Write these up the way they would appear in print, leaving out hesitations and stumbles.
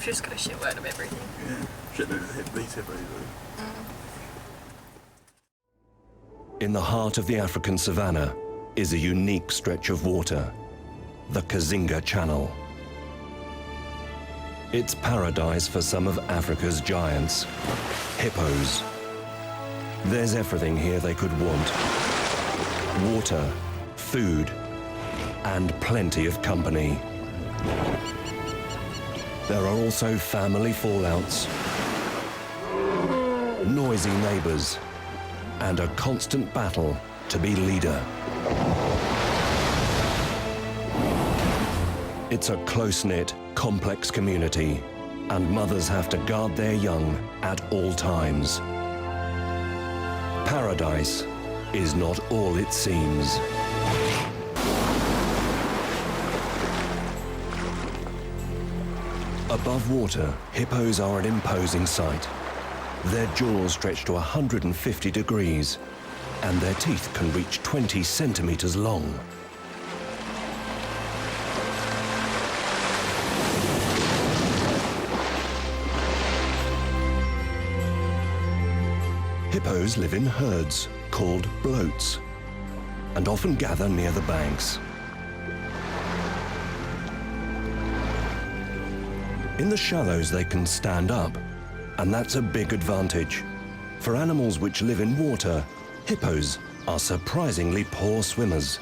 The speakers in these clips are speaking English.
just got a shit word of everything. Yeah, shit load of beats everybody. In the heart of the African savanna is a unique stretch of water, the Kazinga Channel. It's paradise for some of Africa's giants, hippos. There's everything here they could want. Water, food, and plenty of company. There are also family fallouts, noisy neighbors, and a constant battle to be leader. It's a close-knit, complex community, and mothers have to guard their young at all times. Paradise is not all it seems. Above water, hippos are an imposing sight. Their jaws stretch to 150 degrees, and their teeth can reach 20 centimeters long. Hippos live in herds called bloats, and often gather near the banks. In the shallows, they can stand up, and that's a big advantage. For animals which live in water, hippos are surprisingly poor swimmers.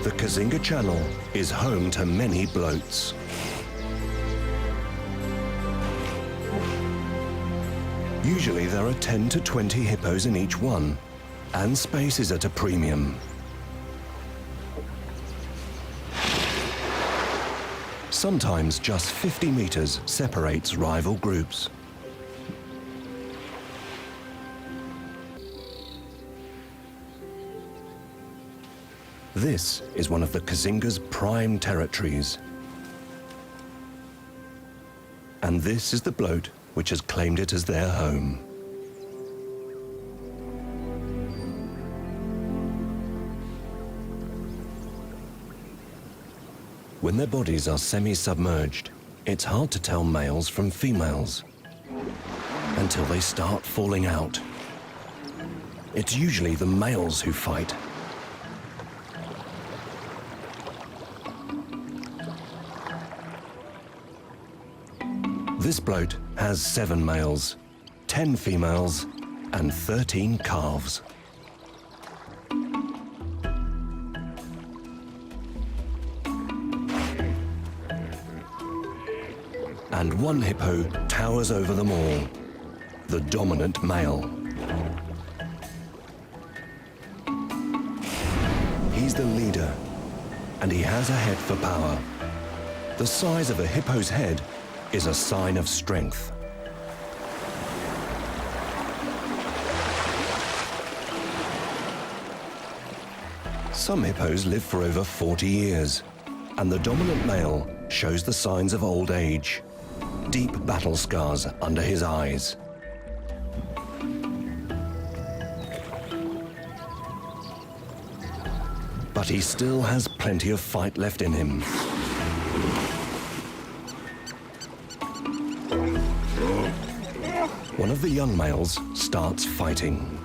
The Kazinga Channel is home to many bloats. Usually there are 10 to 20 hippos in each one, and space is at a premium. Sometimes just 50 meters separates rival groups. This is one of the Kazinga's prime territories. And this is the bloat which has claimed it as their home. When their bodies are semi-submerged, it's hard to tell males from females until they start falling out. It's usually the males who fight. This bloat has 7 males, 10 females, and 13 calves. And one hippo towers over them all, the dominant male. He's the leader, and he has a head for power. The size of a hippo's head is a sign of strength. Some hippos live for over 40 years, and the dominant male shows the signs of old age. Deep battle scars under his eyes. But he still has plenty of fight left in him. One of the young males starts fighting.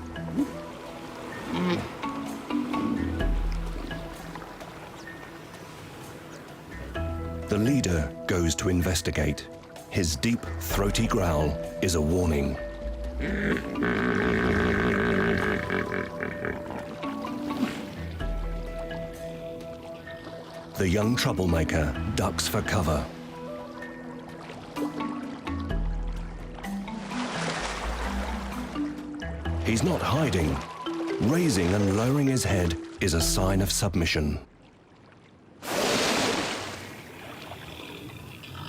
The leader goes to investigate. His deep, throaty growl is a warning. The young troublemaker ducks for cover. He's not hiding. Raising and lowering his head is a sign of submission.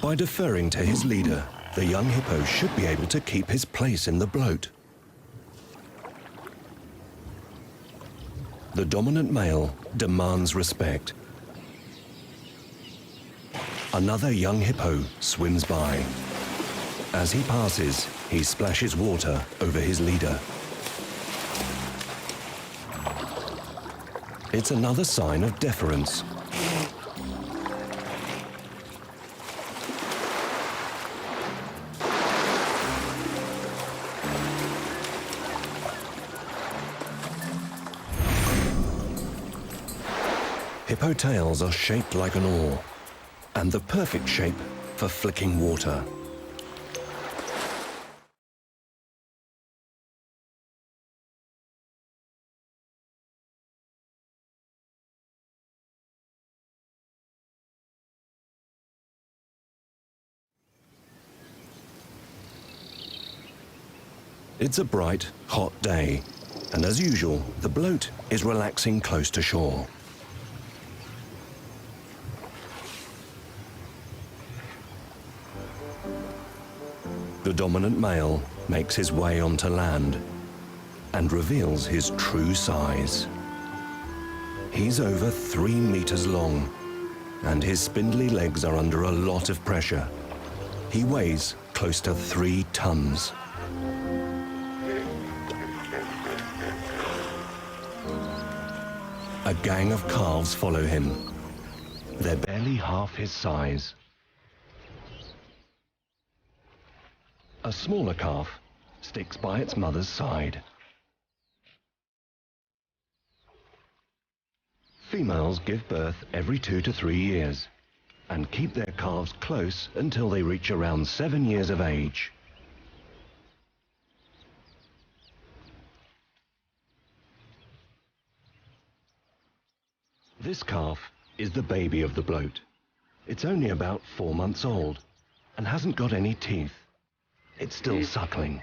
By deferring to his leader, the young hippo should be able to keep his place in the bloat. The dominant male demands respect. Another young hippo swims by. As he passes, he splashes water over his leader. It's another sign of deference. Hippo tails are shaped like an oar, and the perfect shape for flicking water. It's a bright, hot day, and as usual, the bloat is relaxing close to shore. The dominant male makes his way onto land and reveals his true size. He's over 3 meters long, and his spindly legs are under a lot of pressure. He weighs close to 3 tons. A gang of calves follow him. They're barely half his size. A smaller calf sticks by its mother's side. Females give birth every 2 to 3 years and keep their calves close until they reach around 7 years of age. This calf is the baby of the bloat. It's only about 4 months old and hasn't got any teeth. It's still suckling.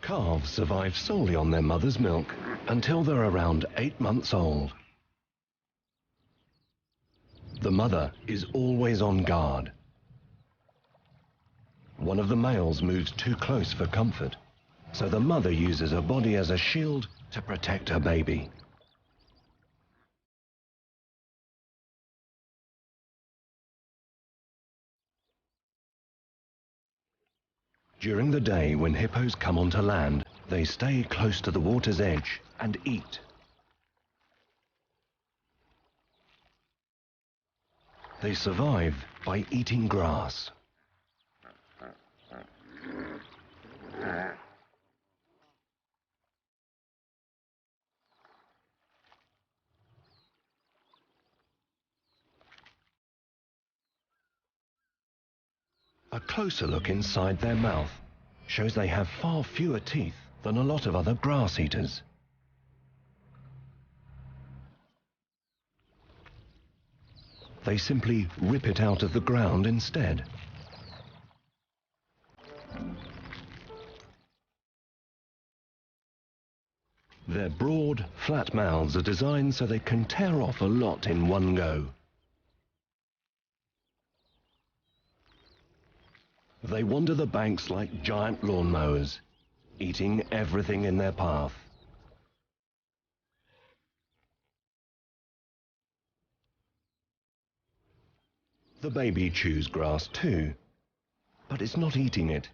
Calves survive solely on their mother's milk until they're around 8 months old. The mother is always on guard. One of the males moves too close for comfort, so the mother uses her body as a shield to protect her baby. During the day when hippos come onto land, they stay close to the water's edge and eat. They survive by eating grass. A closer look inside their mouth shows they have far fewer teeth than a lot of other grass eaters. They simply rip it out of the ground instead. Their broad, flat mouths are designed so they can tear off a lot in one go. They wander the banks like giant lawnmowers, eating everything in their path. The baby chews grass too, but it's not eating it.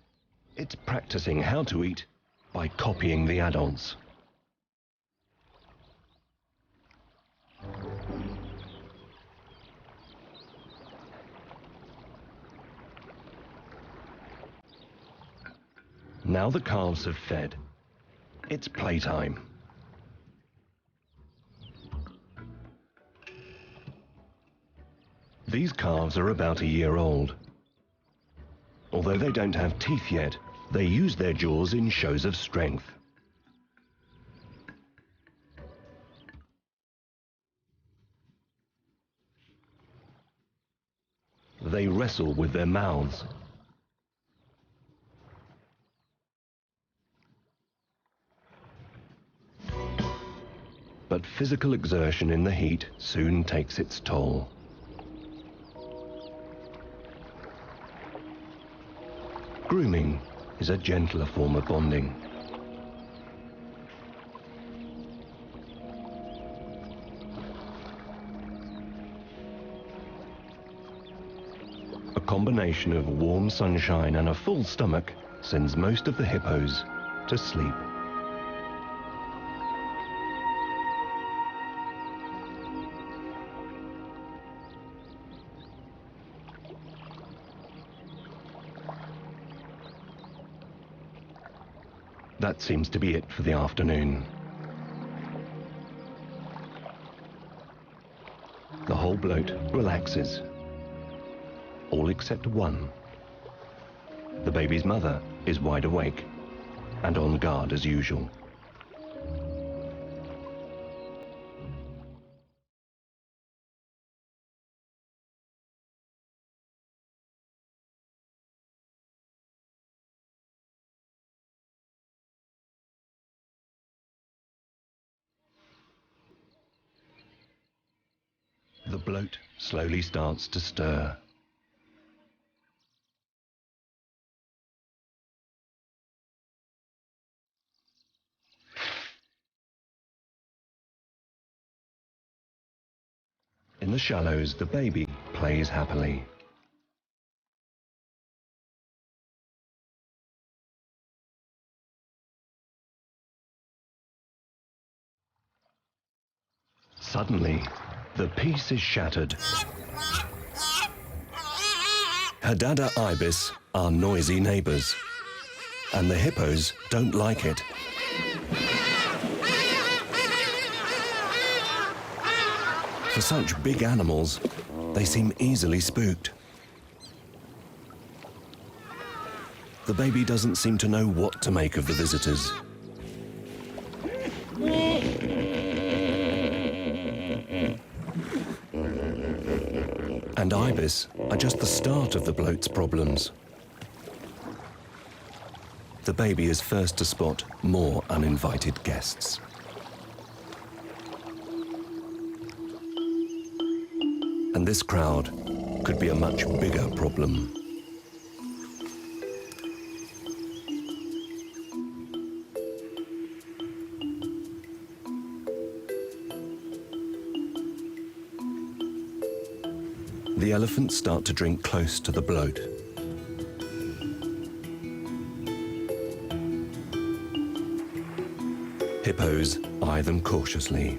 It's practicing how to eat by copying the adults. Now the calves have fed. It's playtime. These calves are about a year old. Although they don't have teeth yet, they use their jaws in shows of strength. They wrestle with their mouths. But physical exertion in the heat soon takes its toll. Grooming is a gentler form of bonding. combination of warm sunshine and a full stomach sends most of the hippos to sleep. That seems to be it for the afternoon. The whole bloat relaxes, all except one. The baby's mother is wide awake and on guard as usual. The bloat slowly starts to stir. In the shallows, the baby plays happily. Suddenly, the peace is shattered. Her dada ibis are noisy neighbors, and the hippos don't like it. For such big animals, they seem easily spooked. The baby doesn't seem to know what to make of the visitors. And ibis are just the start of the bloat's problems. The baby is first to spot more uninvited guests. And this crowd could be a much bigger problem. The elephants start to drink close to the bloat. Hippos eye them cautiously.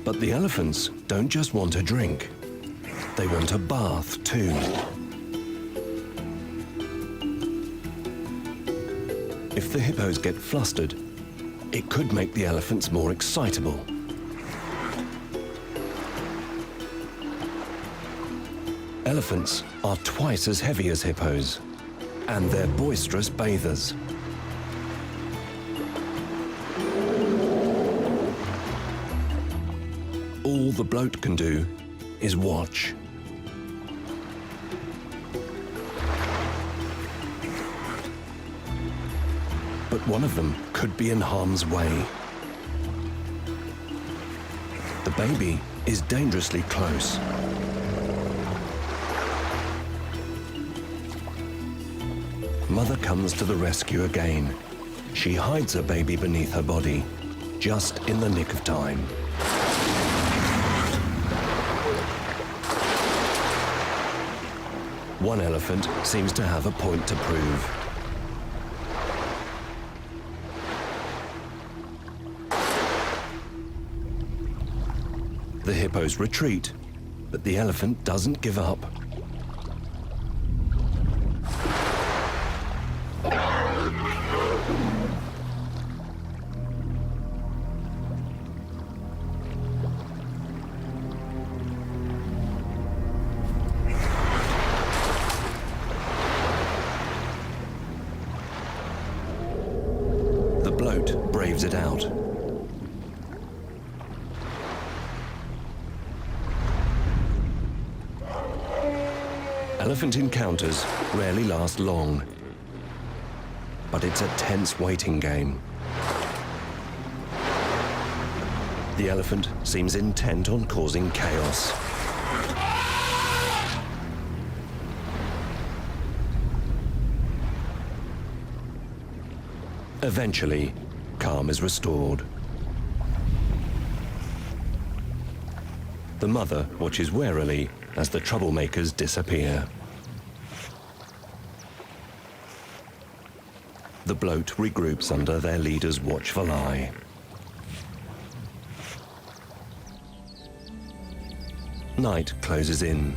But the elephants don't just want a drink. They want a bath too. If the hippos get flustered, it could make the elephants more excitable. Elephants are twice as heavy as hippos, and they're boisterous bathers. All the bloat can do is watch. But one of them could be in harm's way. The baby is dangerously close. Mother comes to the rescue again. She hides her baby beneath her body, just in the nick of time. One elephant seems to have a point to prove. The hippos retreat, but the elephant doesn't give up. The bloat braves it out. Elephant encounters rarely last long, but it's a tense waiting game. The elephant seems intent on causing chaos. Eventually, calm is restored. The mother watches warily as the troublemakers disappear. The bloat regroups under their leader's watchful eye. Night closes in.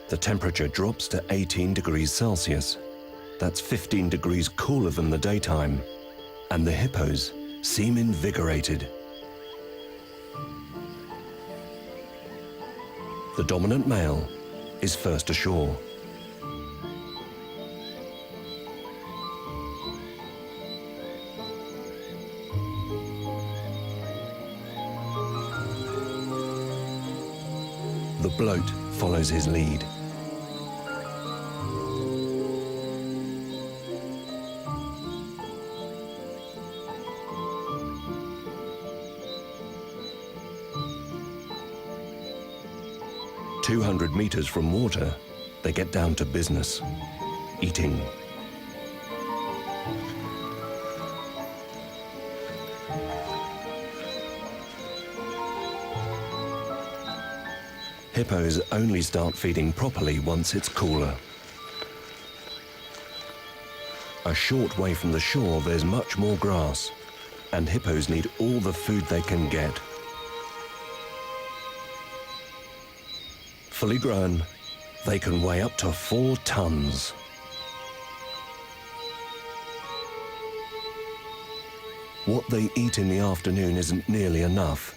The temperature drops to 18 degrees Celsius. That's 15 degrees cooler than the daytime, and the hippos seem invigorated. The dominant male is first ashore. The bloat follows his lead. "200 meters from water, they get down to business, eating. Hippos only start feeding properly once it's cooler. A short way from the shore, there's much more grass, and hippos need all the food they can get. Fully grown, they can weigh up to 4 tons. What they eat in the afternoon isn't nearly enough.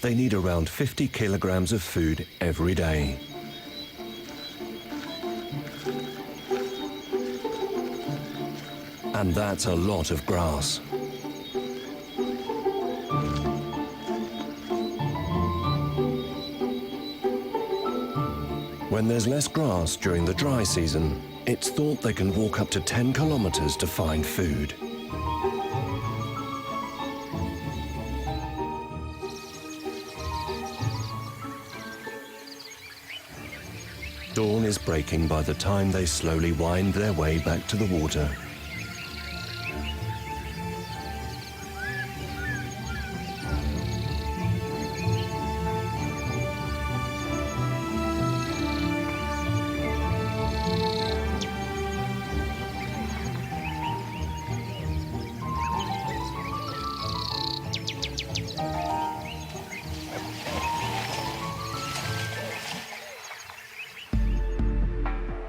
They need around 50 kilograms of food every day. And that's a lot of grass. When there's less grass during the dry season, it's thought they can walk up to 10 kilometers to find food. Dawn is breaking by the time they slowly wind their way back to the water.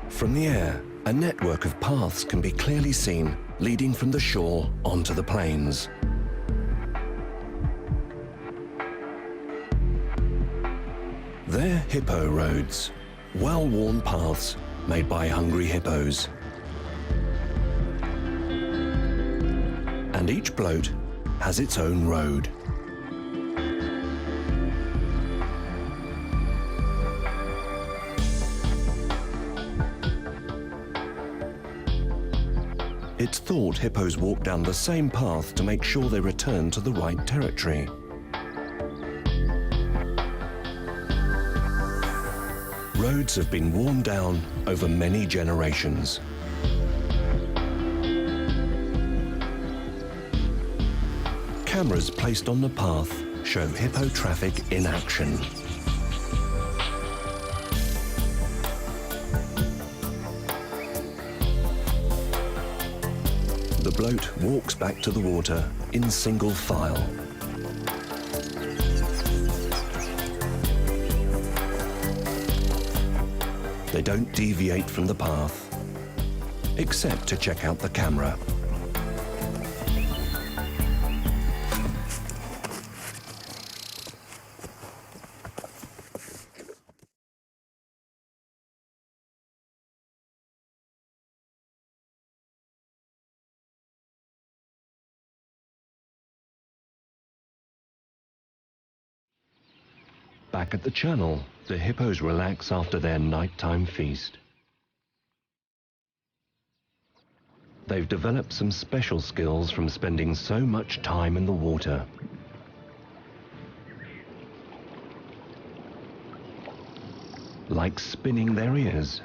From the air, a network of paths can be clearly seen leading from the shore onto the plains. They're hippo roads, well-worn paths made by hungry hippos. And each bloat has its own road. It's thought hippos walk down the same path to make sure they return to the right territory. Roads have been worn down over many generations. Cameras placed on the path show hippo traffic in action. The bloat walks back to the water in single file. They don't deviate from the path, except to check out the camera. Back at the channel, the hippos relax after their nighttime feast. They've developed some special skills from spending so much time in the water. Like spinning their ears.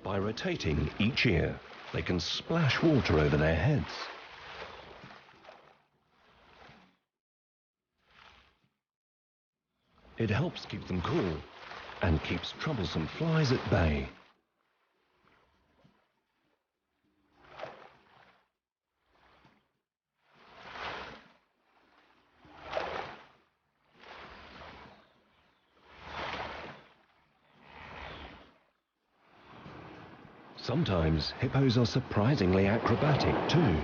By rotating each ear, they can splash water over their heads. It helps keep them cool and keeps troublesome flies at bay. Sometimes hippos are surprisingly acrobatic too.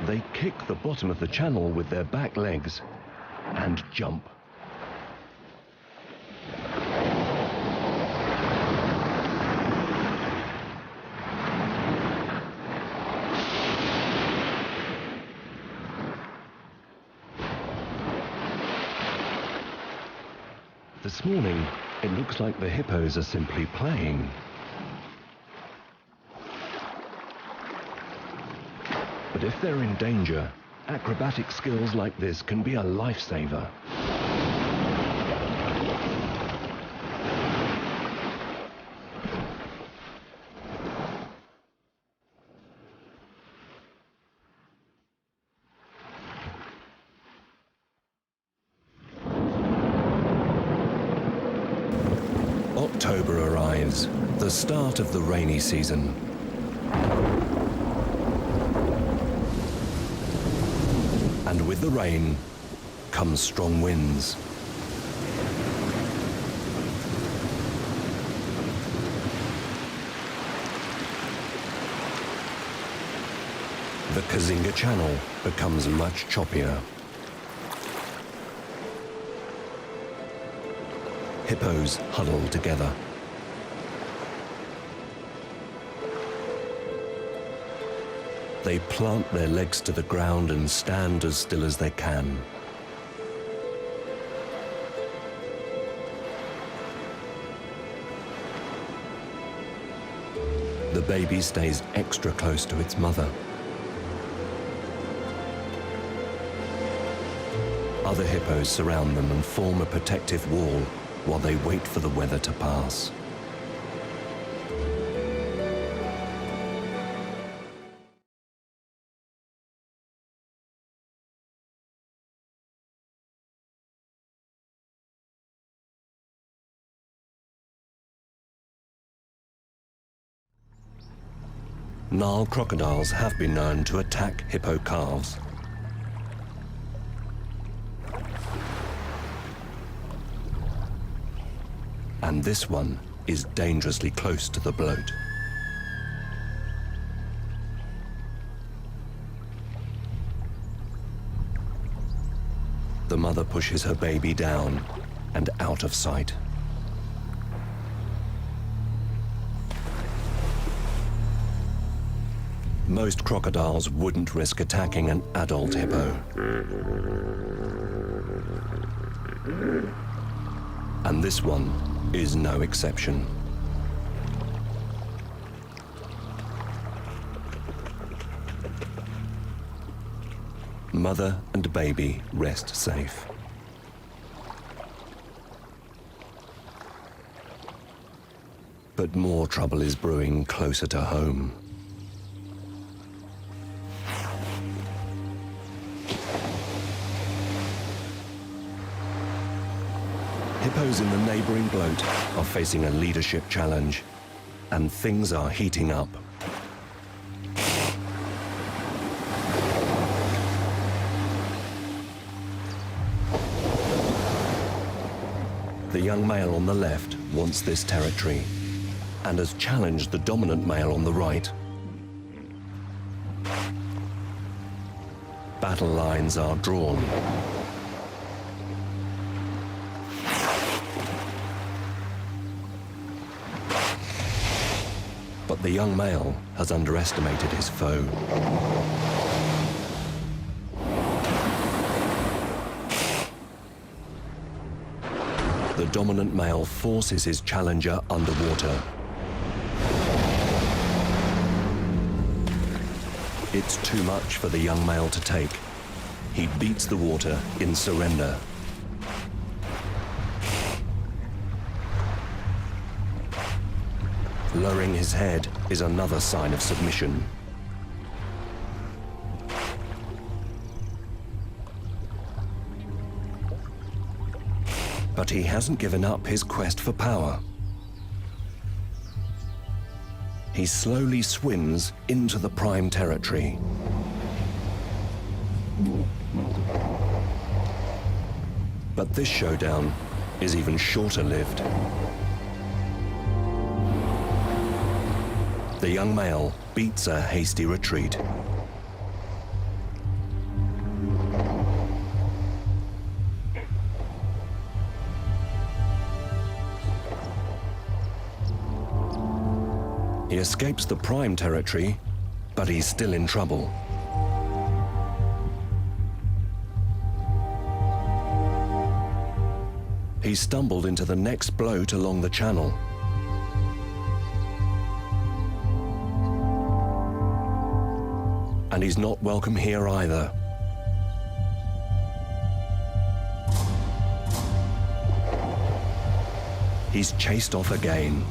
They kick the bottom of the channel with their back legs and jump. This morning, it looks like the hippos are simply playing. But if they're in danger, acrobatic skills like this can be a lifesaver. October arrives, the start of the rainy season. And with the rain comes strong winds. The Kazinga Channel becomes much choppier. Hippos huddle together. They plant their legs to the ground and stand as still as they can. The baby stays extra close to its mother. Other hippos surround them and form a protective wall while they wait for the weather to pass. Nile crocodiles have been known to attack hippo calves. And this one is dangerously close to the bloat. The mother pushes her baby down and out of sight. Most crocodiles wouldn't risk attacking an adult hippo. And this one is no exception. Mother and baby rest safe. But more trouble is brewing closer to home. Hippos in the neighboring bloat are facing a leadership challenge, and things are heating up. The young male on the left wants this territory and has challenged the dominant male on the right. battle lines are drawn. But the young male has underestimated his foe. The dominant male forces his challenger underwater. It's too much for the young male to take. He beats the water in surrender. Lowering his head is another sign of submission. But he hasn't given up his quest for power. He slowly swims into the prime territory. But this showdown is even shorter-lived. The young male beats a hasty retreat. He escapes the prime territory, but he's still in trouble. He stumbled into the next bloat along the channel. And he's not welcome here either. He's chased off again.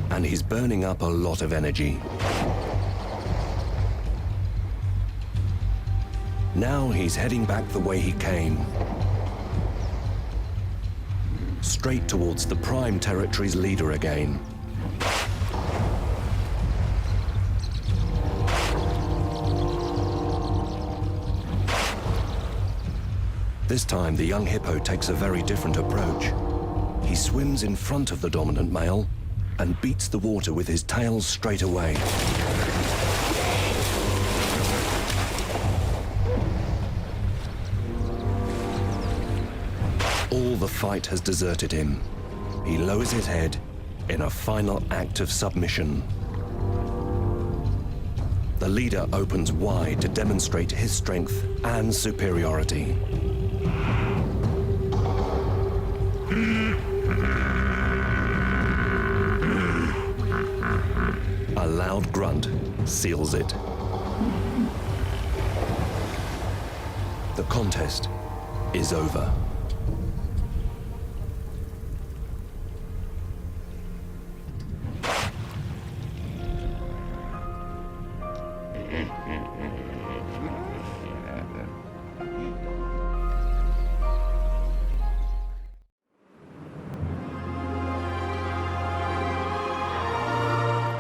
And he's burning up a lot of energy. Now he's heading back the way he came. Straight towards the prime territory's leader again. This time, the young hippo takes a very different approach. He swims in front of the dominant male and beats the water with his tail straight away. All the fight has deserted him. He lowers his head in a final act of submission. The leader opens wide to demonstrate his strength and superiority. A loud grunt seals it. The contest is over.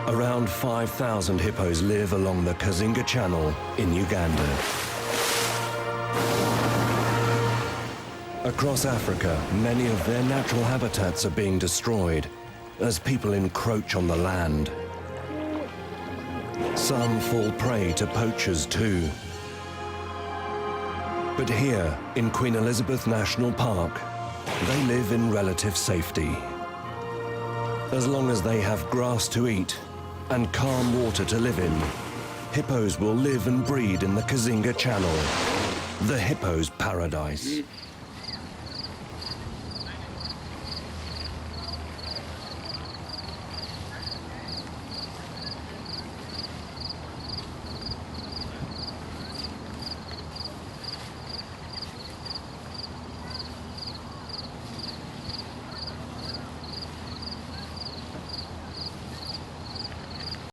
Around 5,000 hippos live along the Kazinga Channel in Uganda. Across Africa, many of their natural habitats are being destroyed as people encroach on the land. Some fall prey to poachers too. But here, in Queen Elizabeth National Park, they live in relative safety. As long as they have grass to eat and calm water to live in, hippos will live and breed in the Kazinga Channel, the hippo's paradise.